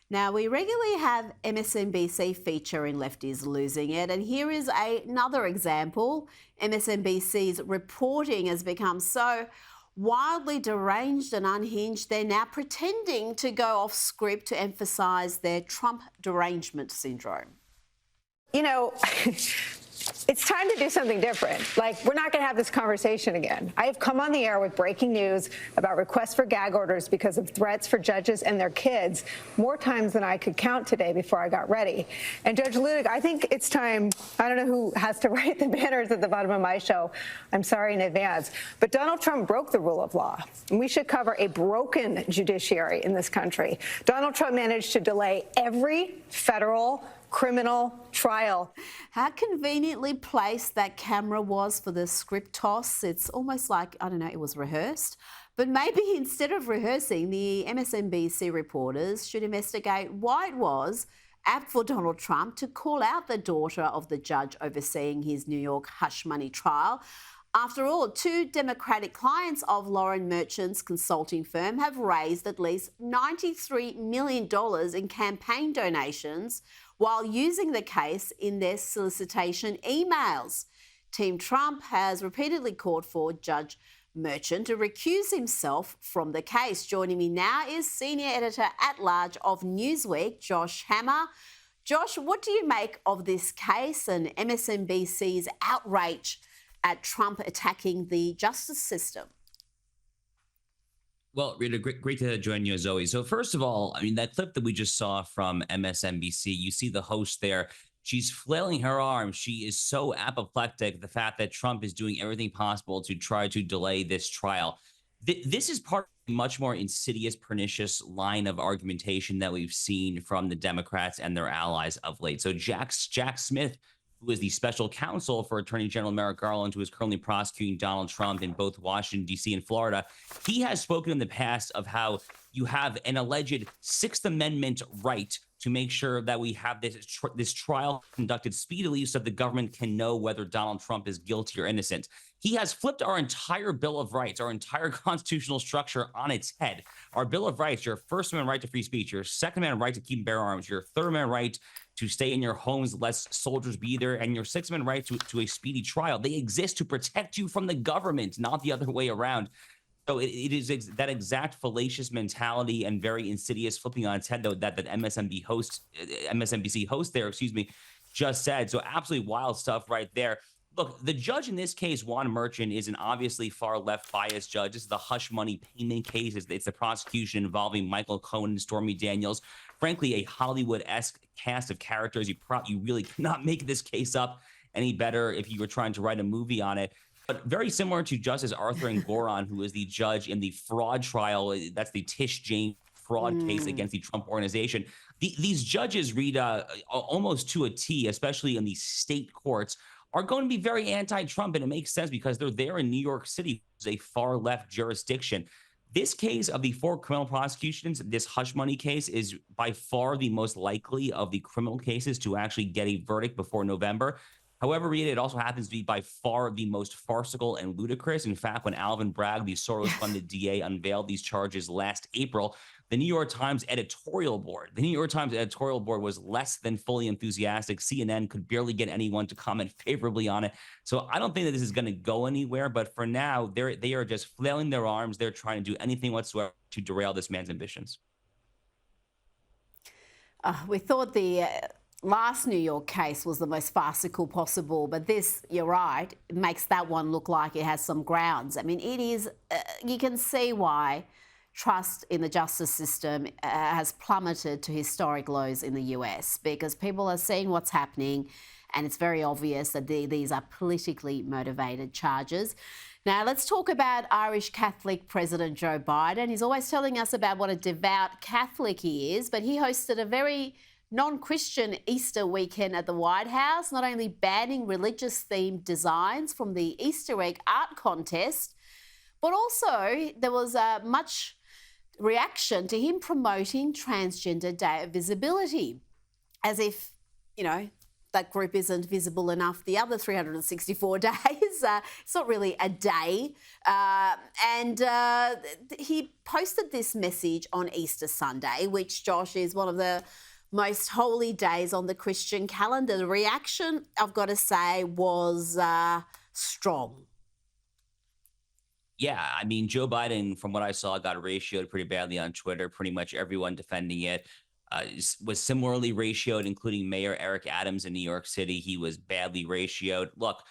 Now, we regularly have MSNBC feature in Lefties Losing It, and here is another example. MSNBC's reporting has become so wildly deranged and unhinged, they're now pretending to go off script to emphasise their Trump derangement syndrome. You know, it's time to do something different. Like, we're not going to have this conversation again. I have come on the air with breaking news about requests for gag orders because of threats for judges and their kids more times than I could count today before I got ready. And Judge Ludig, I think it's time. I don't know who has to write the banners at the bottom of my show. I'm sorry in advance. But Donald Trump broke the rule of law. And we should cover a broken judiciary in this country. Donald Trump managed to delay every federal criminal trial. How conveniently placed that camera was for the script toss. It's almost like, I don't know, it was rehearsed. But maybe instead of rehearsing, the MSNBC reporters should investigate why it was apt for Donald Trump to call out the daughter of the judge overseeing his New York hush money trial. After all, two Democratic clients of Lauren Merchant's consulting firm have raised at least $93 million in campaign donations while using the case in their solicitation emails. Team Trump has repeatedly called for Judge Merchant to recuse himself from the case. Joining me now is Senior Editor-at-Large of Newsweek, Josh Hammer. Josh, what do you make of this case and MSNBC's outrage at Trump attacking the justice system? Well, Rita, great to join you as always. So first of all, I mean, that clip that we just saw from MSNBC, you see the host there. She's flailing her arms. She is so apoplectic, the fact that Trump is doing everything possible to try to delay this trial. This is part of a much more insidious, pernicious line of argumentation that we've seen from the Democrats and their allies of late. So Jack Smith, who is the special counsel for Attorney General Merrick Garland, who is currently prosecuting Donald Trump in both Washington, D.C. and Florida. He has spoken in the past of how you have an alleged Sixth Amendment right to make sure that we have this trial conducted speedily so that the government can know whether Donald Trump is guilty or innocent. He has flipped our entire Bill of Rights, our entire constitutional structure on its head. Our Bill of Rights, your First Amendment right to free speech, your Second Amendment right to keep and bear arms, your Third Amendment right to stay in your homes lest soldiers be there, and your Sixth Amendment right to a speedy trial. They exist to protect you from the government, not the other way around. So it is that exact fallacious mentality and very insidious flipping on its head, though, that MSNBC host there, just said. So absolutely wild stuff right there. Look, the judge in this case, Juan Merchant, is an obviously far left biased judge. This is the hush money payment case. It's the prosecution involving Michael Cohen and Stormy Daniels. Frankly, a Hollywood-esque cast of characters. You really cannot make this case up any better if you were trying to write a movie on it. But very similar to Justice Arthur Engoron, who is the judge in the fraud trial. That's the Tish James fraud case against the Trump organization. These judges, Rita, almost to a T, especially in the state courts, are going to be very anti-Trump, and it makes sense because they're there in New York City, which is a far-left jurisdiction. This case of the 4 criminal prosecutions, this hush money case, is by far the most likely of the criminal cases to actually get a verdict before November. However, Rita, it also happens to be by far the most farcical and ludicrous. In fact, when Alvin Bragg, the Soros-funded DA, unveiled these charges last April, the New York Times editorial board was less than fully enthusiastic. CNN could barely get anyone to comment favorably on it. So I don't think that this is going to go anywhere. But for now, they are just flailing their arms. They're trying to do anything whatsoever to derail this man's ambitions. We thought the last New York case was the most farcical possible, but this, you're right, it makes that one look like it has some grounds. I mean, it is, you can see why trust in the justice system has plummeted to historic lows in the US, because people are seeing what's happening, and it's very obvious that these are politically motivated charges. Now, let's talk about Irish Catholic President Joe Biden. He's always telling us about what a devout Catholic he is, but he hosted a very non-Christian Easter weekend at the White House, not only banning religious-themed designs from the Easter egg art contest, but also there was much reaction to him promoting Transgender Day of Visibility, as if, you know, that group isn't visible enough the other 364 days. It's not really a day. He posted this message on Easter Sunday, which, Josh, is one of the most holy days on the Christian calendar. The reaction, I've got to say, was strong. Yeah, I mean, Joe Biden, from what I saw, got ratioed pretty badly on Twitter. Pretty much everyone defending it was similarly ratioed, including Mayor Eric Adams in New York City. He was badly ratioed. Look,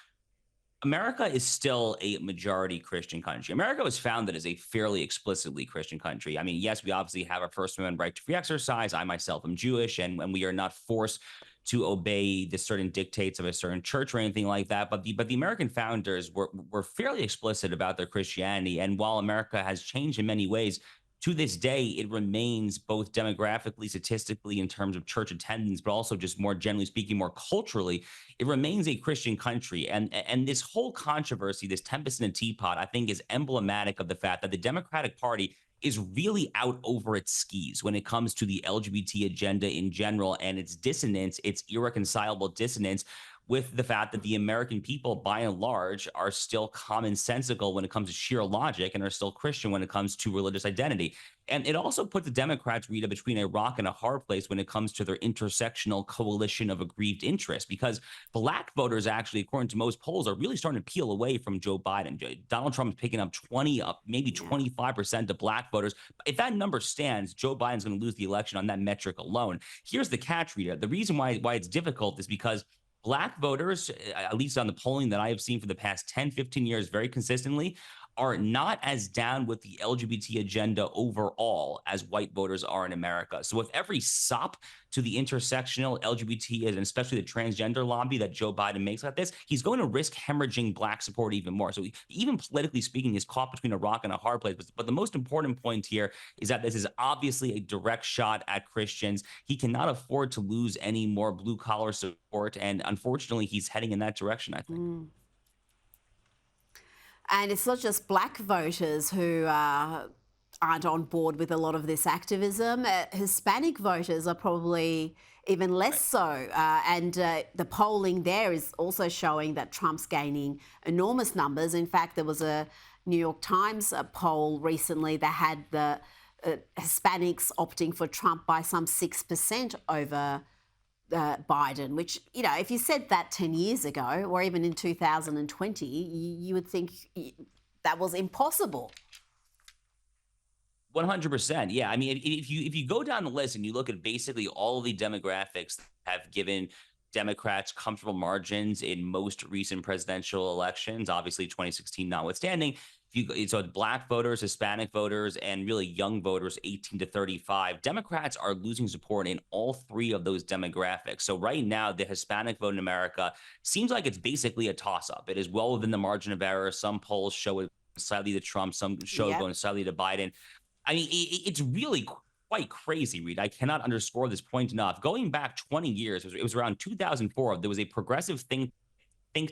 America is still a majority Christian country. America was founded as a fairly explicitly Christian country. I mean, yes, we obviously have our First Amendment right to free exercise. I myself am Jewish, and we are not forced to obey the certain dictates of a certain church or anything like that. But the American founders were fairly explicit about their Christianity. And while America has changed in many ways, to this day, it remains both demographically, statistically, in terms of church attendance, but also just more generally speaking, more culturally, it remains a Christian country. And this whole controversy, this tempest in a teapot, I think is emblematic of the fact that the Democratic Party is really out over its skis when it comes to the LGBT agenda in general and its dissonance, its irreconcilable dissonance with the fact that the American people, by and large, are still commonsensical when it comes to sheer logic and are still Christian when it comes to religious identity. And it also puts the Democrats, Rita, between a rock and a hard place when it comes to their intersectional coalition of aggrieved interests, because Black voters actually, according to most polls, are really starting to peel away from Joe Biden. Donald Trump is picking up 20, maybe 25% of Black voters. If that number stands, Joe Biden's going to lose the election on that metric alone. Here's the catch, Rita. The reason why it's difficult is because Black voters, at least on the polling that I have seen for the past 10, 15 years very consistently, are not as down with the LGBT agenda overall as white voters are in America. So with every sop to the intersectional LGBT and especially the transgender lobby that Joe Biden makes like this, he's going to risk hemorrhaging Black support even more. So even politically speaking, he's caught between a rock and a hard place. But the most important point here is that this is obviously a direct shot at Christians. He cannot afford to lose any more blue collar support. And unfortunately, he's heading in that direction, I think. And it's not just Black voters who aren't on board with a lot of this activism. Hispanic voters are probably even less so. The polling there is also showing that Trump's gaining enormous numbers. In fact, there was a New York Times poll recently that had the Hispanics opting for Trump by some 6% over Biden, which, you know, if you said that 10 years ago or even in 2020, you would think that was impossible. 100%. Yeah. I mean, if you go down the list and you look at basically all of the demographics that have given Democrats comfortable margins in most recent presidential elections, obviously 2016 notwithstanding, so Black voters, Hispanic voters, and really young voters, 18 to 35, Democrats are losing support in all three of those demographics. So right now, the Hispanic vote in America seems like it's basically a toss-up. It is well within the margin of error. Some polls show it slightly to Trump, some show it going slightly to Biden. I mean, it's really quite crazy, Reed. I cannot underscore this point enough. Going back 20 years, it was around 2004, there was a progressive think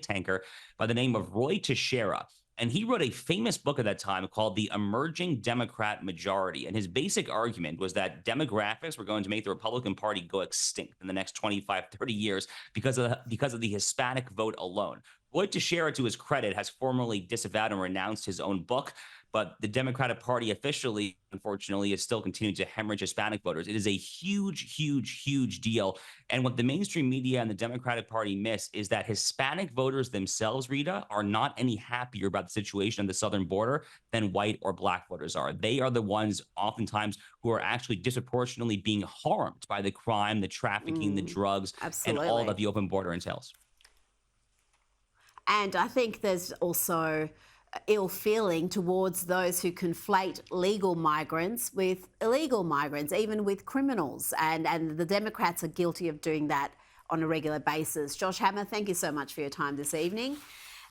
tanker by the name of Roy Teixeira. And he wrote a famous book at that time called The Emerging Democrat Majority. And his basic argument was that demographics were going to make the Republican Party go extinct in the next 25, 30 years because of the Hispanic vote alone. Roy Teixeira, to his credit, has formally disavowed and renounced his own book. But the Democratic Party officially, unfortunately, is still continuing to hemorrhage Hispanic voters. It is a huge, huge, huge deal. And what the mainstream media and the Democratic Party miss is that Hispanic voters themselves, Rita, are not any happier about the situation on the southern border than white or Black voters are. They are the ones oftentimes who are actually disproportionately being harmed by the crime, the trafficking, the drugs, and all that the open border entails. And I think there's also ill feeling towards those who conflate legal migrants with illegal migrants, even with criminals. And the Democrats are guilty of doing that on a regular basis. Josh Hammer, thank you so much for your time this evening.